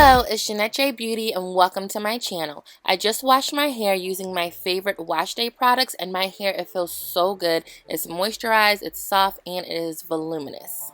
Hello, it's Jeanette J Beauty and welcome to my channel. I just washed my hair using my favorite wash day products and my hair, it feels so good. It's moisturized, it's soft, and it is voluminous.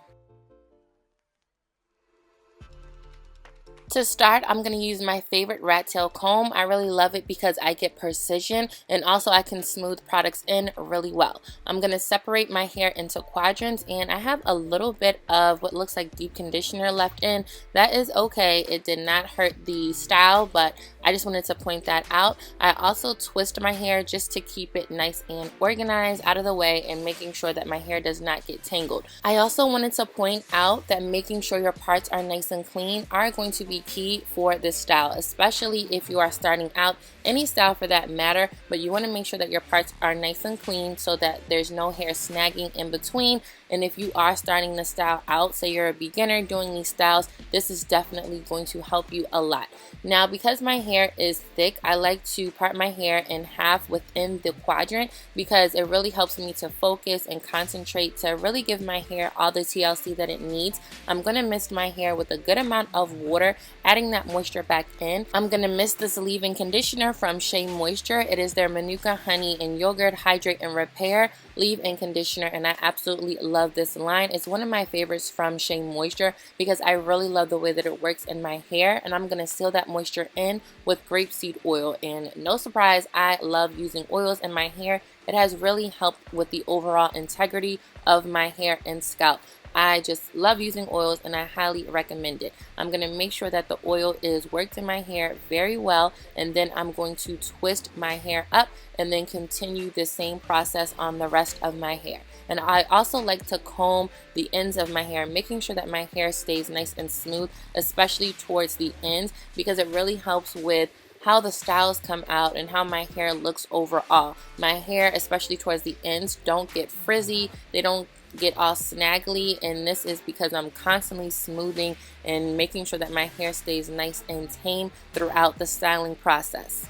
To start, I'm going to use my favorite Rattail Comb. I really love it because I get precision and also I can smooth products in really well. I'm going to separate my hair into quadrants and I have a little bit of what looks like deep conditioner left in. That is okay. It did not hurt the style, but I just wanted to point that out. I also twist my hair just to keep it nice and organized out of the way and making sure that my hair does not get tangled. I also wanted to point out that making sure your parts are nice and clean are going to be key for this style, especially if you are starting out, any style for that matter, but you want to make sure that your parts are nice and clean so that there's no hair snagging in between. And if you are starting the style out, say you're a beginner doing these styles, this is definitely going to help you a lot. Now, because my hair is thick, I like to part my hair in half within the quadrant because it really helps me to focus and concentrate to really give my hair all the TLC that it needs. I'm going to mist my hair with a good amount of water, adding that moisture back in. I'm going to mist this leave-in conditioner from Shea Moisture. It is their Manuka Honey and Yogurt Hydrate and Repair leave-in conditioner, and I absolutely love this line. It's one of my favorites from Shea Moisture because I really love the way that it works in my hair, and I'm going to seal that moisture in with grapeseed oil. And no surprise, I love using oils in my hair. It has really helped with the overall integrity of my hair and scalp. I just love using oils and I highly recommend it. I'm going to make sure that the oil is worked in my hair very well, and then I'm going to twist my hair up and then continue the same process on the rest of my hair. And I also like to comb the ends of my hair, making sure that my hair stays nice and smooth, especially towards the ends, because it really helps with how the styles come out and how my hair looks overall. My hair, especially towards the ends, don't get frizzy, they don't get all snaggly, and this is because I'm constantly smoothing and making sure that my hair stays nice and tame throughout the styling process.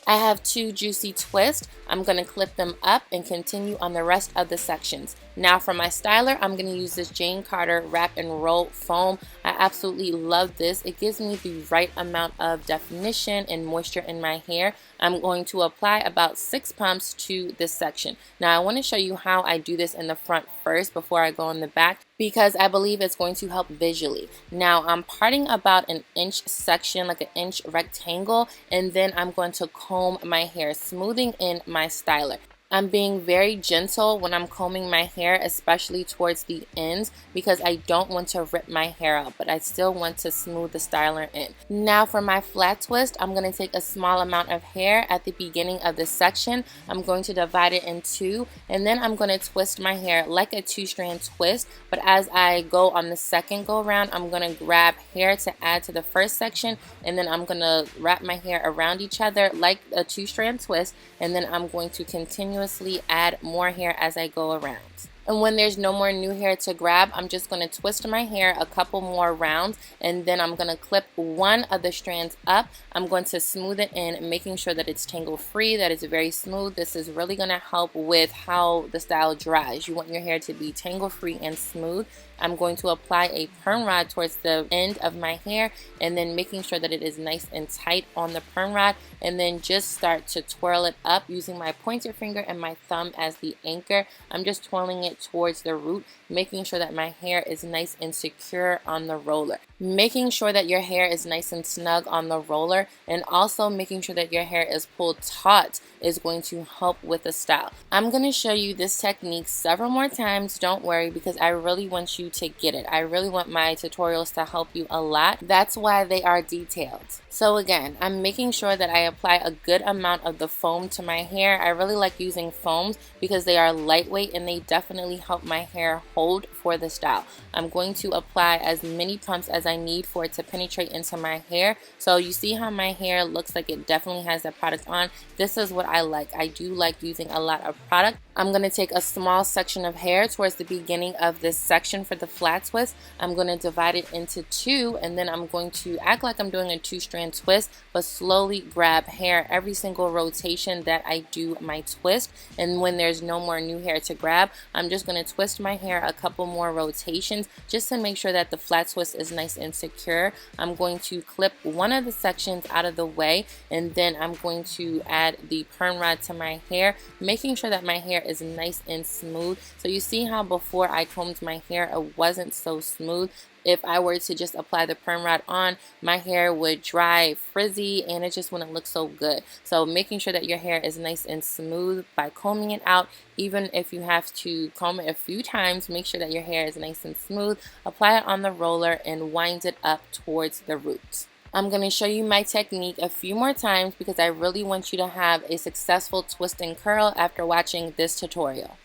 I have two juicy twists. I'm going to clip them up and continue on the rest of the sections. Now for my styler, I'm going to use this Jane Carter Wrap and Roll Foam. I absolutely love this. It gives me the right amount of definition and moisture in my hair. I'm going to apply about 6 pumps to this section. Now I want to show you how I do this in the front first before I go in the back, because I believe it's going to help visually. Now I'm parting about an inch section, like an inch rectangle, and then I'm going to comb my hair, smoothing in my styler. I'm being very gentle when I'm combing my hair, especially towards the ends, because I don't want to rip my hair out, but I still want to smooth the styler in. Now for my flat twist, I'm going to take a small amount of hair at the beginning of this section. I'm going to divide it in two, and then I'm going to twist my hair like a 2-strand twist, but as I go on the second go around, I'm going to grab hair to add to the first section, and then I'm going to wrap my hair around each other like a 2-strand twist, and then I'm going to continuously add more hair as I go around. And when there's no more new hair to grab, I'm just going to twist my hair a couple more rounds, and then I'm going to clip one of the strands up. I'm going to smooth it in, making sure that it's tangle free, that it's very smooth. This is really going to help with how the style dries. You want your hair to be tangle free and smooth. I'm going to apply a perm rod towards the end of my hair, and then making sure that it is nice and tight on the perm rod, and then just start to twirl it up using my pointer finger and my thumb as the anchor. I'm just twirling it towards the root, making sure that my hair is nice and secure on the roller. Making sure that your hair is nice and snug on the roller, and also making sure that your hair is pulled taut is going to help with the style. I'm going to show you this technique several more times, don't worry, because I really want you to get it. I really want my tutorials to help you a lot. That's why they are detailed. So again, I'm making sure that I apply a good amount of the foam to my hair. I really like using foams because they are lightweight and they definitely help my hair hold for the style. I'm going to apply as many pumps as I need for it to penetrate into my hair. So you see how my hair looks like it definitely has that product on. This is what I like. I do like using a lot of product. I'm going to take a small section of hair towards the beginning of this section for the flat twist. I'm going to divide it into two, and then I'm going to act like I'm doing a two-strand twist, but slowly grab hair every single rotation that I do my twist. And when there's no more new hair to grab, I'm just going to twist my hair a couple more rotations just to make sure that the flat twist is nice and secure. I'm going to clip one of the sections out of the way, and then I'm going to add the perm rod to my hair, making sure that my hair is nice and smooth. So you see how before I combed my hair it wasn't so smooth. If I were to just apply the perm rod on, my hair would dry, frizzy, and it just wouldn't look so good. So making sure that your hair is nice and smooth by combing it out, even if you have to comb it a few times, make sure that your hair is nice and smooth. Apply it on the roller and wind it up towards the roots. I'm going to show you my technique a few more times because I really want you to have a successful twist and curl after watching this tutorial.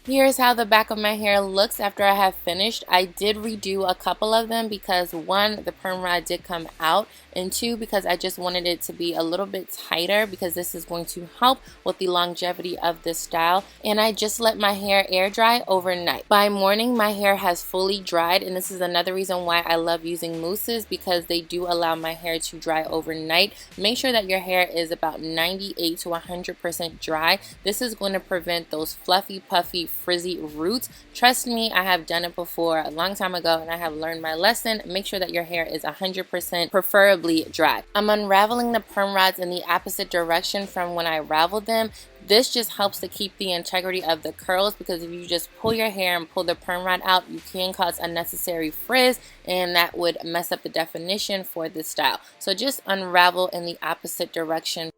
Here's how the back of my hair looks after I have finished. I did redo a couple of them because one, the perm rod did come out, and two, because I just wanted it to be a little bit tighter because this is going to help with the longevity of this style. And I just let my hair air dry overnight. By morning, my hair has fully dried, and this is another reason why I love using mousses, because they do allow my hair to dry overnight. Make sure that your hair is about 98 to 100% dry. This is going to prevent those fluffy, puffy, frizzy roots. Trust me, I have done it before a long time ago and I have learned my lesson. Make sure that your hair is 100% preferably dry. I'm unraveling the perm rods in the opposite direction from when I raveled them. This just helps to keep the integrity of the curls, because if you just pull your hair and pull the perm rod out, you can cause unnecessary frizz, and that would mess up the definition for this style. So just unravel in the opposite direction.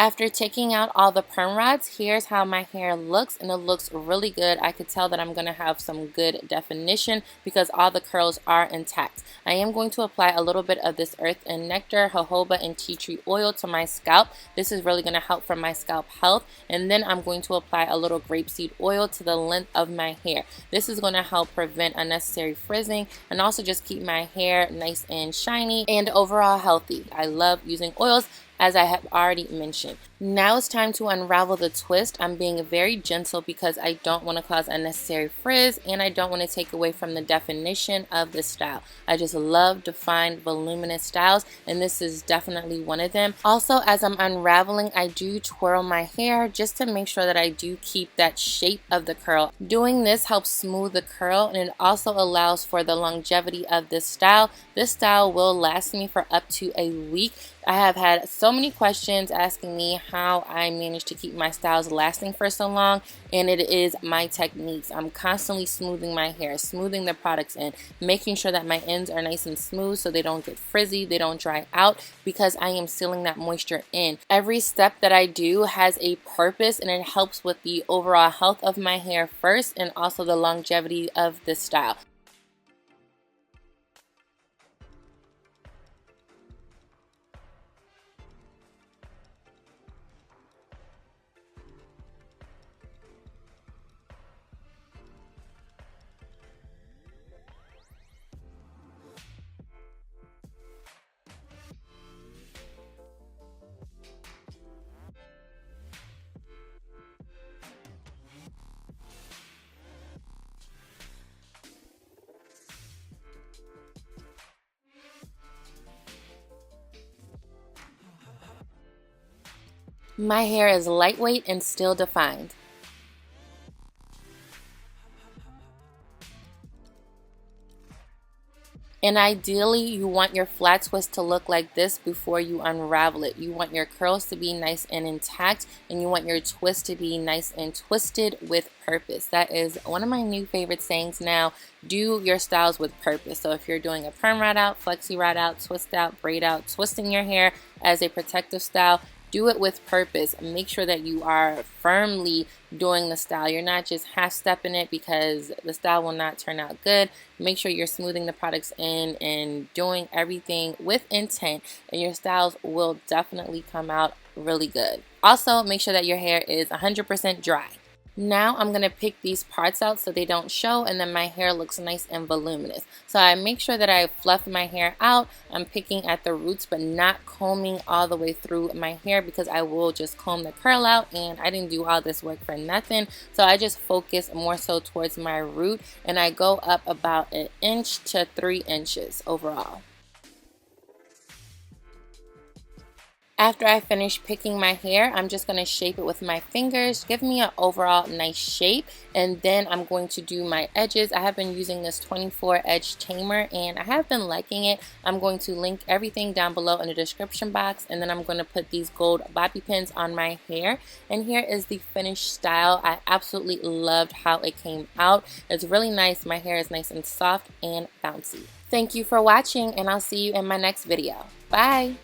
After taking out all the perm rods, here's how my hair looks, and it looks really good. I could tell that I'm going to have some good definition because all the curls are intact. I am going to apply a little bit of this earth and nectar, jojoba, and tea tree oil to my scalp. This is really going to help for my scalp health. And then I'm going to apply a little grapeseed oil to the length of my hair. This is going to help prevent unnecessary frizzing and also just keep my hair nice and shiny and overall healthy. I love using oils, as I have already mentioned. Now it's time to unravel the twist. I'm being very gentle because I don't want to cause unnecessary frizz and I don't want to take away from the definition of the style. I just love defined, voluminous styles, and this is definitely one of them. Also, as I'm unraveling, I do twirl my hair just to make sure that I do keep that shape of the curl. Doing this helps smooth the curl, and it also allows for the longevity of this style. This style will last me for up to a week. I have had so many questions asking me how I managed to keep my styles lasting for so long, and it is my techniques. I'm constantly smoothing my hair, smoothing the products in, making sure that my ends are nice and smooth so they don't get frizzy, they don't dry out, because I am sealing that moisture in. Every step that I do has a purpose, and it helps with the overall health of my hair first and also the longevity of this style. My hair is lightweight and still defined. And ideally, you want your flat twist to look like this before you unravel it. You want your curls to be nice and intact, and you want your twist to be nice and twisted with purpose. That is one of my new favorite sayings now. Do your styles with purpose. So if you're doing a perm rod out, flexi rod out, twist out, braid out, twisting your hair as a protective style, do it with purpose. Make sure that you are firmly doing the style. You're not just half stepping it, because the style will not turn out good. Make sure you're smoothing the products in and doing everything with intent, and your styles will definitely come out really good. Also, make sure that your hair is 100% dry. Now I'm going to pick these parts out so they don't show, and then my hair looks nice and voluminous. So I make sure that I fluff my hair out. I'm picking at the roots but not combing all the way through my hair, because I will just comb the curl out, and I didn't do all this work for nothing. So I just focus more so towards my root, and I go up about 1 inch to 3 inches overall. After I finish picking my hair, I'm just going to shape it with my fingers, give me an overall nice shape, and then I'm going to do my edges. I have been using this 24 edge tamer, and I have been liking it. I'm going to link everything down below in the description box, and then I'm going to put these gold bobby pins on my hair. And here is the finished style. I absolutely loved how it came out. It's really nice. My hair is nice and soft and bouncy. Thank you for watching, and I'll see you in my next video. Bye!